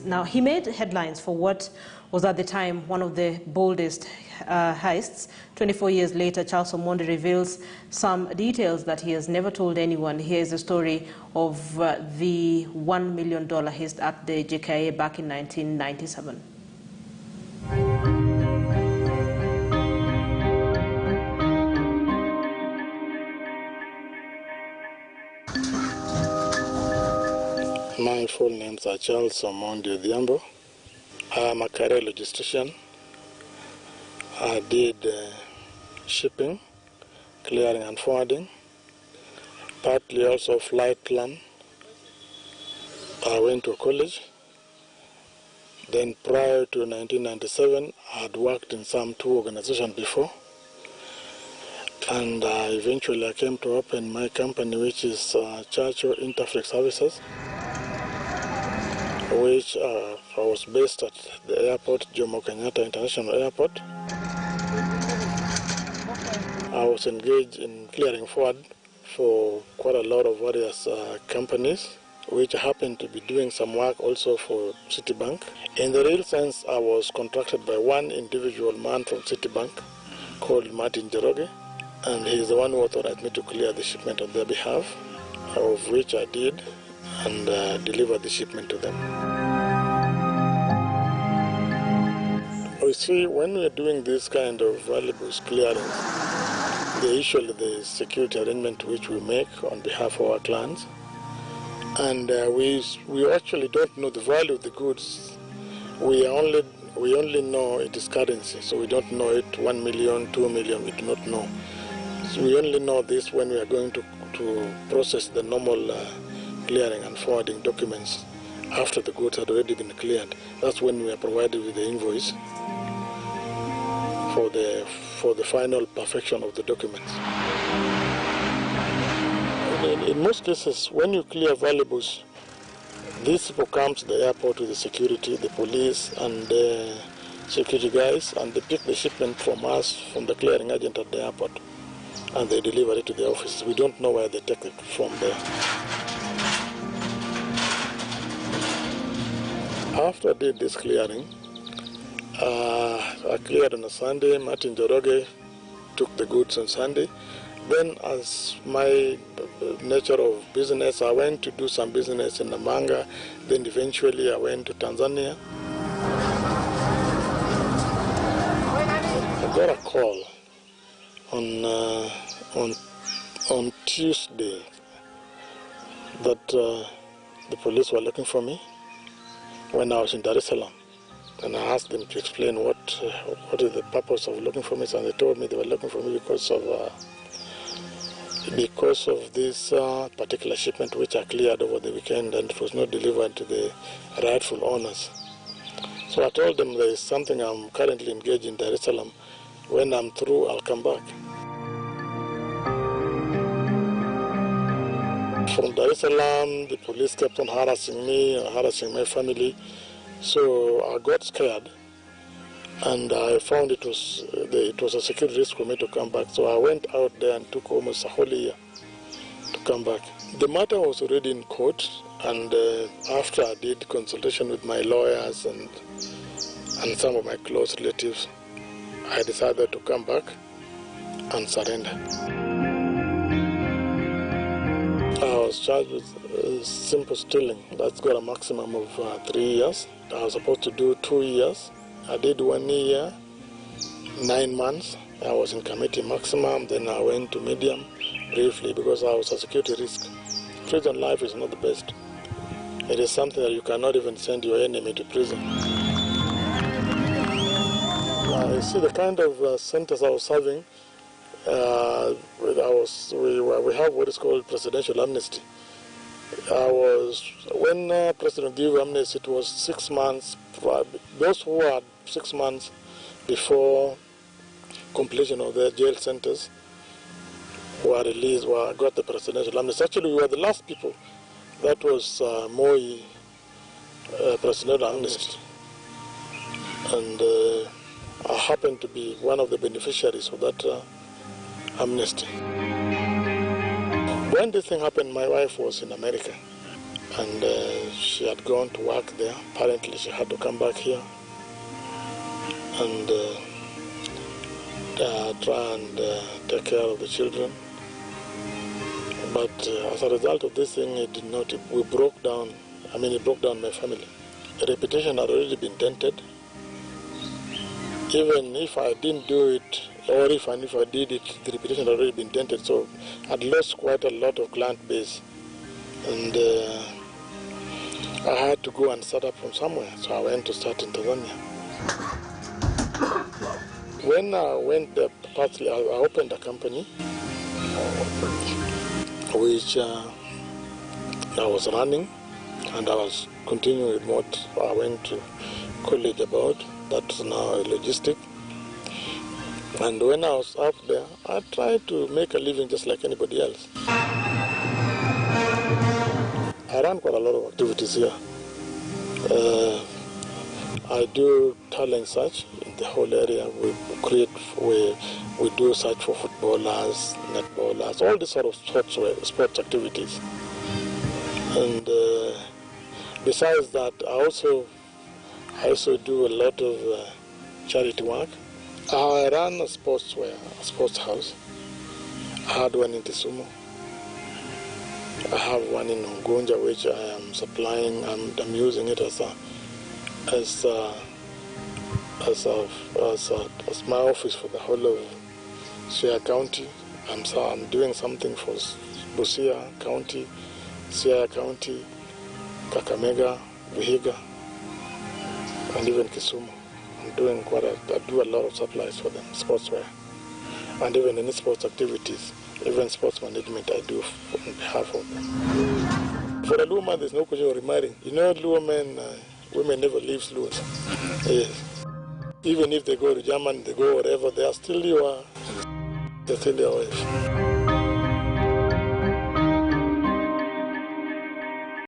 Now, he made headlines for what was at the time one of the boldest heists. 24 years later, Charles Omondi reveals some details that he has never told anyone. Here is the story of the $1 million heist at the JKIA back in 1997. My full names are Charles Omondi Odhiambo. I'm a career logistician. I did shipping, clearing and forwarding, partly also flight plan. I went to college. Then prior to 1997, I had worked in some two organizations before. And eventually I came to open my company, which is Churchill Interflex Services, which I was based at the airport, Jomo Kenyatta International Airport. I was engaged in clearing forward for quite a lot of various companies, which happened to be doing some work also for Citibank. In the real sense, I was contracted by one individual man from Citibank called Martin Jeroge, and he's the one who authorized me to clear the shipment on their behalf, of which I did, and delivered the shipment to them. You see, when we're doing this kind of valuables clearance, usually the security arrangement which we make on behalf of our clients, and we actually don't know the value of the goods. We only know it is currency, so we don't know it 1 million, 2 million, we do not know. So we only know this when we are going to process the normal clearing and forwarding documents after the goods had already been cleared. That's when we are provided with the invoice for the final perfection of the documents. In most cases, when you clear valuables, these people come to the airport with the security, the police, and the security guys, and they pick the shipment from us, from the clearing agent at the airport, and they deliver it to the offices. We don't know where they take it from there. After I did this clearing, I cleared on a Sunday. Martin Jeroge took the goods on Sunday. Then, as my nature of business, I went to do some business in Namanga. Then eventually I went to Tanzania. I got a call on Tuesday that the police were looking for me when I was in Dar es Salaam. And I asked them to explain what is the purpose of looking for me, and they told me they were looking for me because of this particular shipment which I cleared over the weekend, and it was not delivered to the rightful owners. So I told them there is something I'm currently engaged in Dar es Salaam. When I'm through, I'll come back. From Dar es Salaam, the police kept on harassing me, harassing my family. So I got scared, and I found it was a security risk for me to come back. So I went out there and took almost a whole year to come back. The matter was already in court, and after I did consultation with my lawyers and some of my close relatives, I decided to come back and surrender. I was charged with simple stealing. That's got a maximum of 3 years. I was supposed to do 2 years. I did 1 year, 9 months. I was in committee maximum. Then I went to medium briefly because I was a security risk. Prison life is not the best. It is something that you cannot even send your enemy to prison. You see the kind of sentence I was serving. We have what is called presidential amnesty. When President gave amnesty, it was 6 months. Those who had 6 months before completion of their jail sentence were released, got the presidential amnesty. Actually, we were the last people. That was Moi presidential amnesty. And I happened to be one of the beneficiaries of that amnesty. When this thing happened, my wife was in America. and she had gone to work there. Apparently she had to come back here and try and take care of the children. But as a result of this thing, it broke down my family. The reputation had already been dented. Even if I didn't do it, or if I did it, the reputation had already been dented. So I'd lost quite a lot of client base. And I had to go and start up from somewhere. So I went to start in Tanzania. When I went there, partly I opened a company which I was running, and I was continuing with what I went to college about. That's now a logistic. And when I was up there, I tried to make a living just like anybody else. I run quite a lot of activities here. I do talent search in the whole area. We do search for footballers, netballers, all these sort of sports activities. And besides that, I also do a lot of charity work. I run a sports house. I had one in Kisumu. I have one in Ngonja, which I am supplying. I'm using it as my office for the whole of Siaya County. I'm doing something for Busia County, Siaya County, Kakamega, Vihiga, and even Kisumu. I do a lot of supplies for them, sportswear, and even any sports activities, even sports management I do on behalf of them. For a Luo man, there's no question of remarrying. You know, Luo men, women never leave Luos. Yes. Even if they go to Germany, they go wherever, they're still your wife.